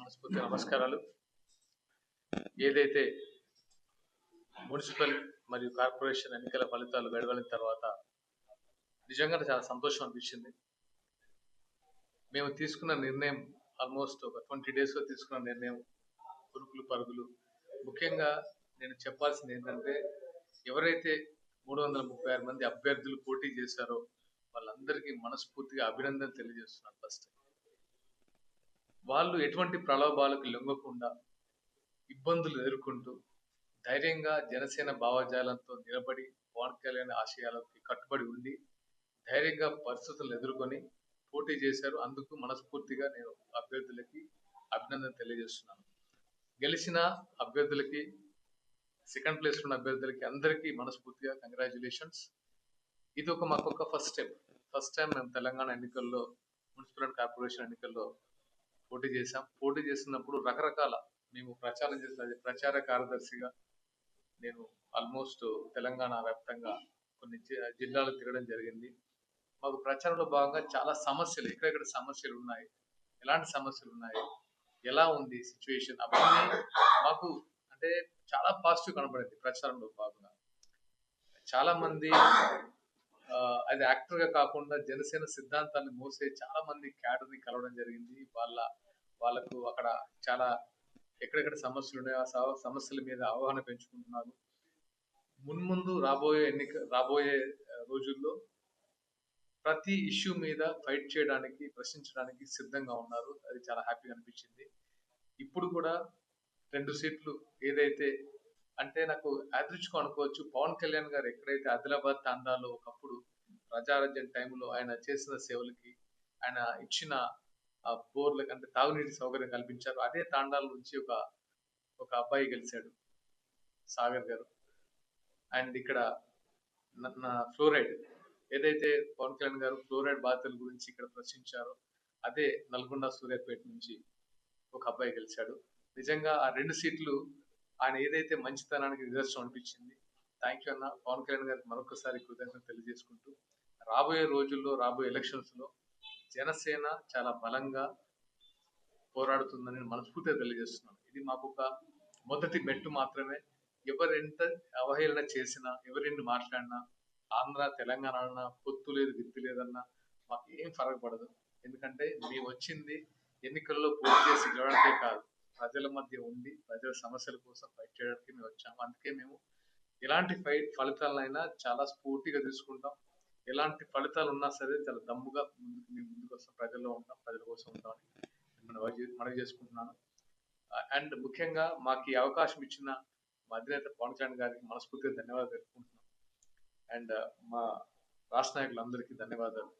మనస్ఫూర్తి నమస్కారాలు. ఏదైతే మున్సిపల్ మరియు కార్పొరేషన్ ఎన్నికల ఫలితాలు వెలువడిన తర్వాత నిజంగా చాలా సంతోషం అనిపించింది. మేము తీసుకున్న నిర్ణయం ఆల్మోస్ట్ ఒక 20 days లో తీసుకున్న నిర్ణయం ఉరుకులు పరుగులు. ముఖ్యంగా నేను చెప్పాల్సింది ఏంటంటే, ఎవరైతే 336 మంది అభ్యర్థులు పోటీ చేశారో వాళ్ళందరికీ మనస్ఫూర్తిగా అభినందనలు తెలియజేస్తున్నాను. ఫస్ట్ వాళ్ళు ఎటువంటి ప్రలోభాలకు లొంగకుండా ఇబ్బందులు ఎదుర్కొంటూ ధైర్యంగా జనసేన భావజాలంతో నిలబడి పవన్ కళ్యాణ్ ఆశయాలకి కట్టుబడి ఉండి ధైర్యంగా పరిస్థితులను ఎదుర్కొని పోటీ చేశారు. అందుకు మనస్ఫూర్తిగా నేను అభ్యర్థులకి అభినందన తెలియజేస్తున్నాను. గెలిచిన అభ్యర్థులకి, సెకండ్ ప్లేస్ ఉన్న అభ్యర్థులకి అందరికీ మనస్ఫూర్తిగా కంగ్రాచులేషన్స్. ఇది మాకు ఫస్ట్ టైం మేము తెలంగాణ ఎన్నికల్లో, మున్సిపల్ అండ్ కార్పొరేషన్ ఎన్నికల్లో పోటీ చేశాం. పోటీ చేసినప్పుడు రకరకాల మేము ప్రచారం చేసిన ప్రచార కార్యదర్శిగా నేను ఆల్మోస్ట్ తెలంగాణ వ్యాప్తంగా కొన్ని జిల్లాలు తిరగడం జరిగింది. మాకు ప్రచారంలో భాగంగా చాలా సమస్యలు, ఎక్కడెక్కడ సమస్యలు ఉన్నాయి, ఎలాంటి సమస్యలు ఉన్నాయి, ఎలా ఉంది సిచ్యువేషన్, అవన్నీ మాకు అంటే చాలా పాజిటివ్ కనబడింది. ప్రచారంలో భాగంగా చాలా మంది అది యాక్టర్ గా కాకుండా జనసేన సిద్ధాంతాన్ని మోసే చాలా మంది క్యాడర్ ని కలవడం జరిగింది. వాళ్ళకు అక్కడ చాలా ఎక్కడెక్కడ సమస్యలు ఉన్నాయో ఆ సమస్యల మీద అవగాహన పెంచుకుంటున్నారు. మున్ముందు రాబోయే రోజుల్లో ప్రతి ఇష్యూ మీద ఫైట్ చేయడానికి, ప్రశ్నించడానికి సిద్ధంగా ఉన్నారు. అది చాలా హ్యాపీగా అనిపించింది. ఇప్పుడు కూడా 2 సీట్లు ఏదైతే అంటే నాకు యాదృచ్ఛికం అనుకోవచ్చు. పవన్ కళ్యాణ్ గారు ఎక్కడైతే ఆదిలాబాద్ తాండాలో ఒకప్పుడు ప్రజారాజ్యం టైంలో ఆయన చేసిన సేవలకి, ఆయన ఇచ్చిన బోర్లకు అంటే తాగునీటి సౌకర్యం కల్పించారు. అదే తాండాల నుంచి ఒక అబ్బాయి గెలిచాడు, సాగర్ గారు. అండ్ ఇక్కడ ఫ్లోరైడ్ ఏదైతే పవన్ కళ్యాణ్ గారు ఫ్లోరైడ్ బాధితుల గురించి ఇక్కడ ప్రశ్నించారో అదే నల్గొండ సూర్యాపేట నుంచి ఒక అబ్బాయి గెలిచాడు. నిజంగా ఆ 2 సీట్లు ఆయన ఏదైతే మంచితనానికి నిదర్శనం అనిపించింది. థ్యాంక్ యూ అన్న. పవన్ కళ్యాణ్ గారికి మరొకసారి కృతజ్ఞతలు తెలియజేసుకుంటూ రాబోయే రోజుల్లో, రాబోయే ఎలక్షన్స్ లో జనసేన చాలా బలంగా పోరాడుతుందని మనస్ఫూర్తిగా తెలియజేస్తున్నాను. ఇది మాకు ఒక మొదటి మెట్టు మాత్రమే. ఎవరెంత అవహేళన చేసినా, ఎవరెన్ని మాట్లాడినా, ఆంధ్ర తెలంగాణ అన్నా, పొత్తు లేదు గిత్తు లేదన్నా మాకు ఏం ఫరక పడదు. ఎందుకంటే మేము వచ్చింది ఎన్నికల్లో పోటీ చేసి గెలవడానికే కాదు, ప్రజల మధ్య ఉండి ప్రజల సమస్యల కోసం ఫైట్ చేయడానికి మేము వచ్చాము. అందుకే మేము ఎలాంటి ఫలితాలైనా చాలా స్ఫూర్తిగా తీసుకుంటాం. ఎలాంటి ఫలితాలు ఉన్నా సరే చాలా దమ్ముగా ముందుకు వస్తాం. ప్రజల్లో ఉంటాం, ప్రజల కోసం ఉంటామని మనవి చేసుకుంటున్నాను. అండ్ ముఖ్యంగా మాకు ఈ అవకాశం ఇచ్చిన మా అధినేత పవన్ కళ్యాణ్ గారికి మనస్ఫూర్తిగా ధన్యవాదాలు తెలుపుకుంటున్నాం. అండ్ మా రాష్ట్ర నాయకులందరికీ ధన్యవాదాలు.